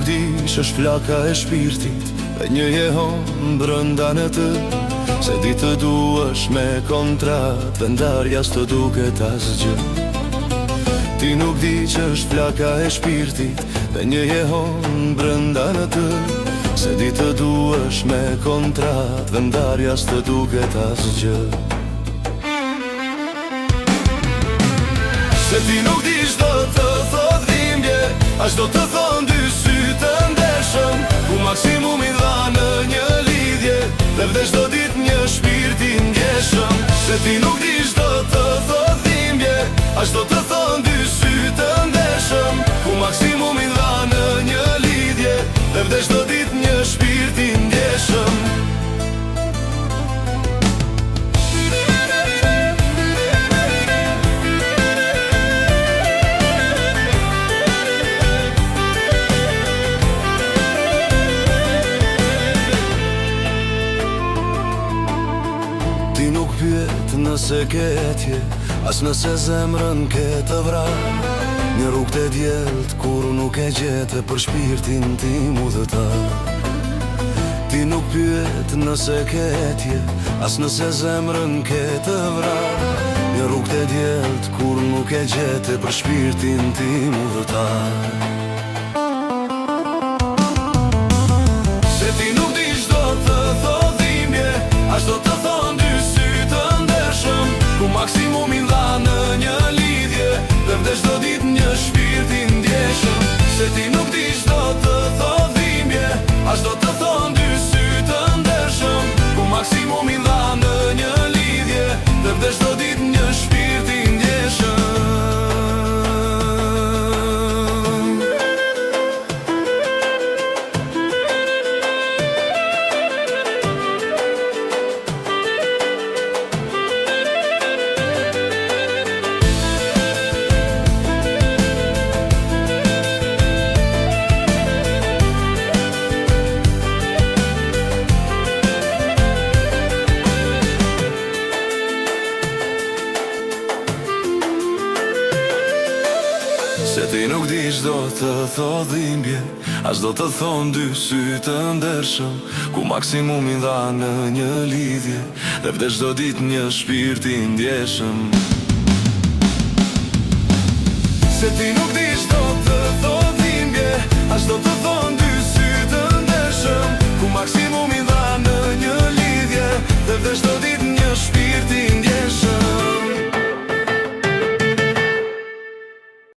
di që është flaka e shpirtit e një jehon brënda në të. Se di të duesh me kontrat, vendarja s'të duket asgjë. Ti nuk di që është flaka e shpirtit dhe një jehon brënda në të. Se di të duesh me kontrat, vendarja s'të duket asgjë. Se ti nuk di çdo të thot dhimbje, as do të thon dy sy të ndeshëm, ku maksimumi dha në një lidhje, dhe vdesh do dit një shpirt i ndjeshëm. Se ti nuk di çdo të thot dhimbje, as do të thon dy sy të ndeshëm, ku maksimumi dha në një lidhje, dhe vdesh do dit një shpirt i ndjeshëm. Ti nuk pyet nëse ke etje, as nëse zemrën ke të vrarë. Një rrugë të djelt kur nuk e gjete për shpirtin tim udhëtar. Ti nuk pyet nëse ke etje, as nëse zemrën ke të vrarë. Një rrugë të djelt kur nuk e gjete për shpirtin tim udhëtar. Se ti nuk di çdo të thot dhimbje, as do të thon dy sy të ndeshëm, ku maksimumin dha në një lidhje, dhe vdesh do dit një shpirt i ndjeshëm. Se ti nuk di çdo të thot dhimbje, as do të thon dy sy të ndeshëm, ku maksimumin dha në një lidhje, dhe vdesh do dit një shpirt i ndjeshëm. Se ti nuk di çdo të thot dhimbje, as do të thon dy sy të ndershëm, ku maksimumin dha në një lidhje, dhe vdesh do dit një shpirt i ndjeshëm. Se ti nuk di çdo të thot dhimbje, as do të